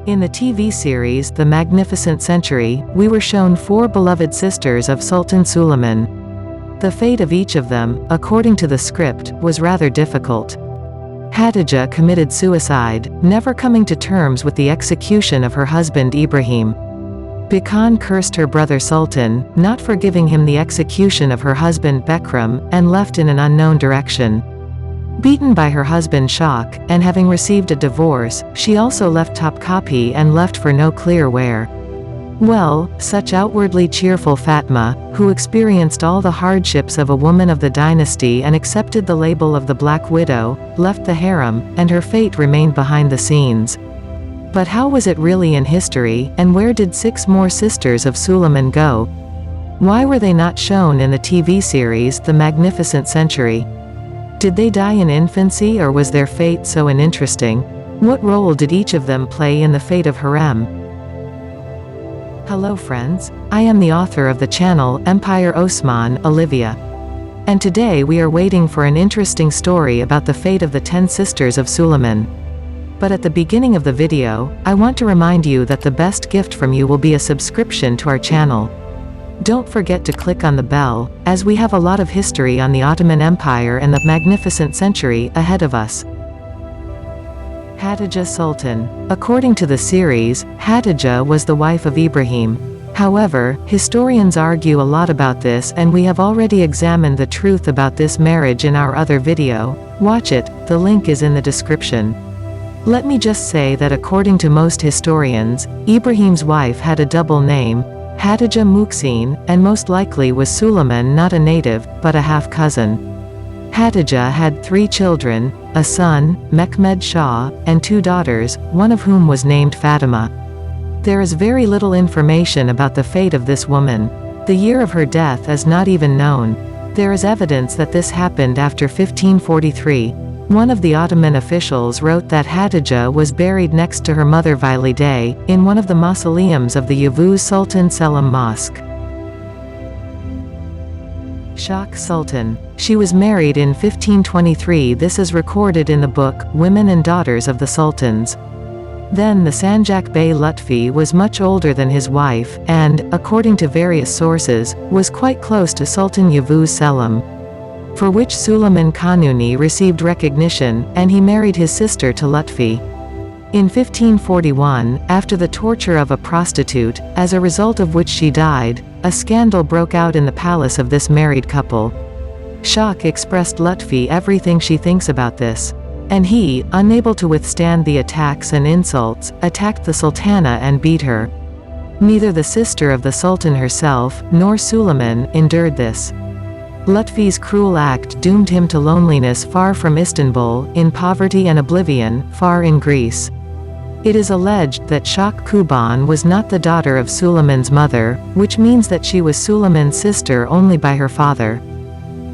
In the TV series The Magnificent Century, we were shown 4 beloved sisters of Sultan Suleiman. The fate of each of them, according to the script, was rather difficult. Hatigeh committed suicide, never coming to terms with the execution of her husband Ibrahim. Bekhan cursed her brother Sultan, not forgiving him the execution of her husband Bekhram, and left in an unknown direction. Beaten by her husband Shakh, and having received a divorce, she also left Topkapi and left for no clear where. Well, such outwardly cheerful Fatma, who experienced all the hardships of a woman of the dynasty and accepted the label of the Black Widow, left the harem, and her fate remained behind the scenes. But how was it really in history, and where did 6 more sisters of Suleiman go? Why were they not shown in the TV series The Magnificent Century? Did they die in infancy, or was their fate so uninteresting? What role did each of them play in the fate of Hürrem? Hello friends, I am the author of the channel Empire Osman, Olivia. And today we are waiting for an interesting story about the fate of the 10 sisters of Suleiman. But at the beginning of the video, I want to remind you that the best gift from you will be a subscription to our channel. Don't forget to click on the bell, as we have a lot of history on the Ottoman Empire and the Magnificent Century ahead of us. Hatigeh Sultan. According to the series, Hatigeh was the wife of Ibrahim. However, historians argue a lot about this, and we have already examined the truth about this marriage in our other video. Watch it, the link is in the description. Let me just say that according to most historians, Ibrahim's wife had a double name, Hatigeh Muhsin, and most likely was Suleiman not a native, but a half-cousin. Hatigeh had 3 children, a son, Mehmed Shah, and 2 daughters, one of whom was named Fatma. There is very little information about the fate of this woman. The year of her death is not even known. There is evidence that this happened after 1543. One of the Ottoman officials wrote that Hatigeh was buried next to her mother Valideh, in one of the mausoleums of the Yavuz Sultan Selim Mosque. Shakh Sultan. She was married in 1523. This is recorded in the book, Women and Daughters of the Sultans. Then the Sanjak Bey Lutfi was much older than his wife, and, according to various sources, was quite close to Sultan Yavuz Selim, for which Suleiman Kanuni received recognition, and he married his sister to Lutfi. In 1541, after the torture of a prostitute, as a result of which she died, a scandal broke out in the palace of this married couple. Shakh expressed Lutfi everything she thinks about this. And he, unable to withstand the attacks and insults, attacked the sultana and beat her. Neither the sister of the sultan herself, nor Suleiman, endured this. Lutfi's cruel act doomed him to loneliness far from Istanbul, in poverty and oblivion, far in Greece. It is alleged that Shakh Kuban was not the daughter of Suleiman's mother, which means that she was Suleiman's sister only by her father.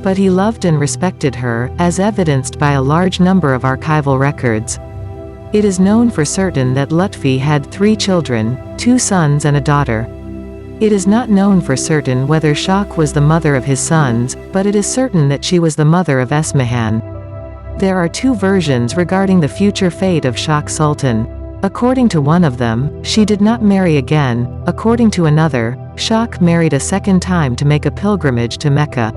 But he loved and respected her, as evidenced by a large number of archival records. It is known for certain that Lutfi had 3 children, 2 sons and a daughter. It is not known for certain whether Shakh was the mother of his sons, but it is certain that she was the mother of Esmahan. There are 2 versions regarding the future fate of Shakh Sultan. According to one of them, she did not marry again. According to another, Shakh married a second time to make a pilgrimage to Mecca.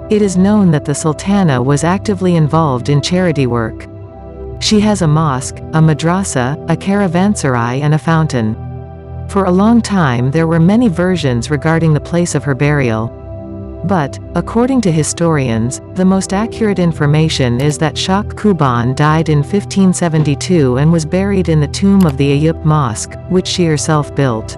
It is known that the Sultana was actively involved in charity work. She has a mosque, a madrasa, a caravanserai and a fountain. For a long time there were many versions regarding the place of her burial. But, according to historians, the most accurate information is that Shakh Kuban died in 1572 and was buried in the tomb of the Ayub Mosque, which she herself built.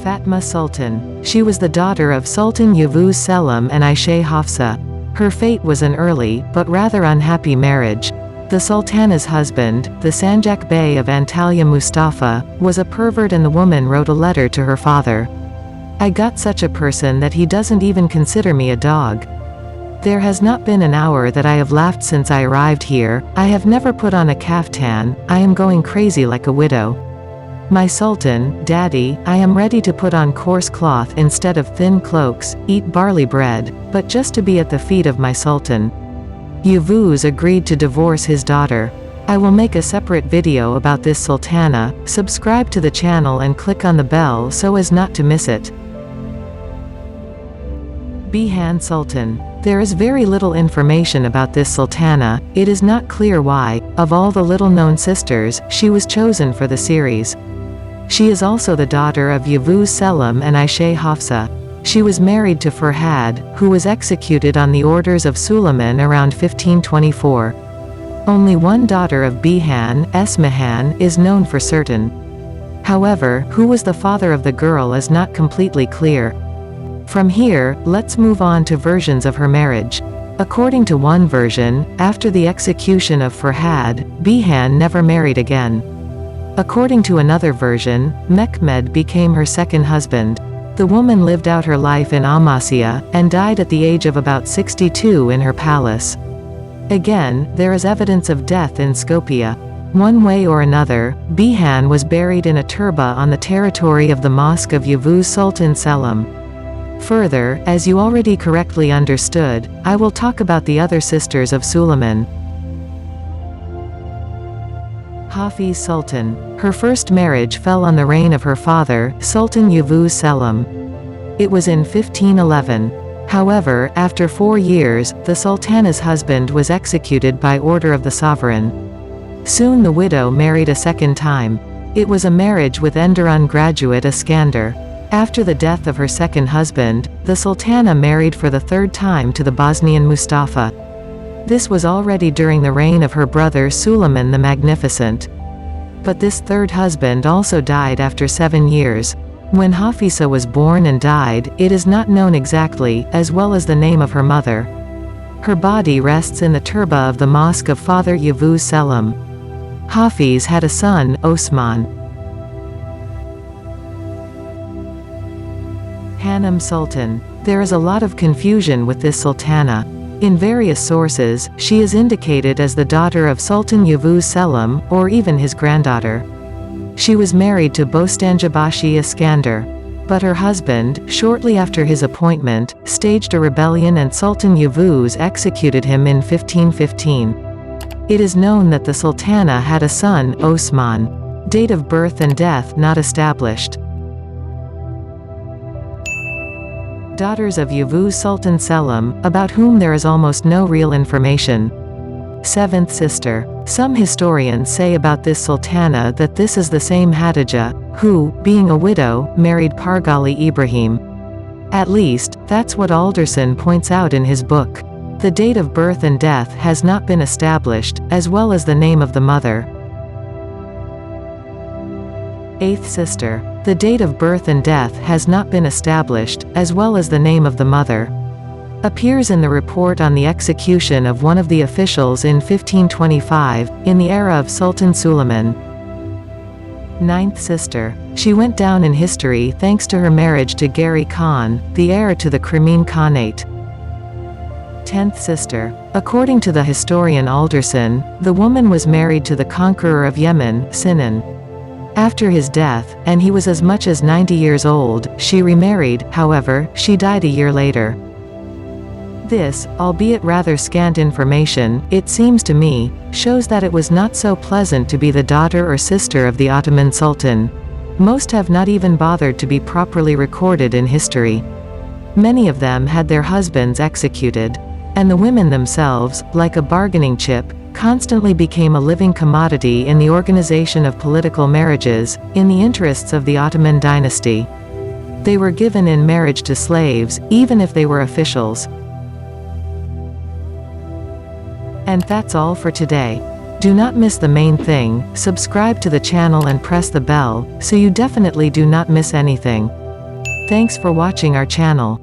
Fatma Sultan. She was the daughter of Sultan Yavuz Selim and Aisha Hafsa. Her fate was an early, but rather unhappy marriage. The Sultana's husband, the Sanjak Bey of Antalya Mustafa, was a pervert, and the woman wrote a letter to her father. "I got such a person that he doesn't even consider me a dog. There has not been an hour that I have laughed since I arrived here. I have never put on a kaftan. I am going crazy like a widow. My Sultan, Daddy, I am ready to put on coarse cloth instead of thin cloaks, eat barley bread, but just to be at the feet of my Sultan." Yavuz agreed to divorce his daughter. I will make a separate video about this sultana. Subscribe to the channel and click on the bell so as not to miss it. Bekhan Sultan. There is very little information about this sultana. It is not clear why, of all the little-known sisters, she was chosen for the series. She is also the daughter of Yavuz Selim and Aisha Hafsa. She was married to Farhad, who was executed on the orders of Suleiman around 1524. Only one daughter of Bekhan, Esmahan, is known for certain. However, who was the father of the girl is not completely clear. From here, let's move on to versions of her marriage. According to one version, after the execution of Farhad, Bekhan never married again. According to another version, Mehmed became her second husband. The woman lived out her life in Amasya, and died at the age of about 62 in her palace. Again, there is evidence of death in Skopje. One way or another, Bekhan was buried in a turba on the territory of the mosque of Yavuz Sultan Selim. Further, as you already correctly understood, I will talk about the other sisters of Suleiman. Hafiz Sultan. Her first marriage fell on the reign of her father, Sultan Yavuz Selim. It was in 1511. However, after 4 years, the sultana's husband was executed by order of the sovereign. Soon the widow married a second time. It was a marriage with Enderun graduate Iskander. After the death of her second husband, the sultana married for the third time to the Bosnian Mustafa. This was already during the reign of her brother Suleiman the Magnificent. But this third husband also died after 7 years. When Hafisa was born and died, it is not known exactly, as well as the name of her mother. Her body rests in the turba of the mosque of Father Yavuz Selim. Hafiz had a son, Osman. Hanum Sultan. There is a lot of confusion with this sultana. In various sources, she is indicated as the daughter of Sultan Yavuz Selim, or even his granddaughter. She was married to Bostanjabashi Iskander. But her husband, shortly after his appointment, staged a rebellion and Sultan Yavuz executed him in 1515. It is known that the sultana had a son, Osman. Date of birth and death not established. Daughters of Yavuz Sultan Selim, about whom there is almost no real information. Seventh sister. Some historians say about this sultana that this is the same Hatigeh, who, being a widow, married Pargali Ibrahim. At least, that's what Alderson points out in his book. The date of birth and death has not been established, as well as the name of the mother. Eighth sister. The date of birth and death has not been established, as well as the name of the mother. Appears in the report on the execution of one of the officials in 1525, in the era of Sultan Suleiman. Ninth sister. She went down in history thanks to her marriage to Gary Khan, the heir to the Crimean Khanate. 10th sister. According to the historian Alderson, the woman was married to the conqueror of Yemen, Sinan. After his death, and he was as much as 90 years old, she remarried. However, she died a year later. This, albeit rather scant information, it seems to me, shows that it was not so pleasant to be the daughter or sister of the Ottoman Sultan. Most have not even bothered to be properly recorded in history. Many of them had their husbands executed. And the women themselves, like a bargaining chip, constantly became a living commodity in the organization of political marriages, in the interests of the Ottoman dynasty. They were given in marriage to slaves, even if they were officials. And that's all for today. Do not miss the main thing. Subscribe to the channel and press the bell, so you definitely do not miss anything. Thanks for watching our channel.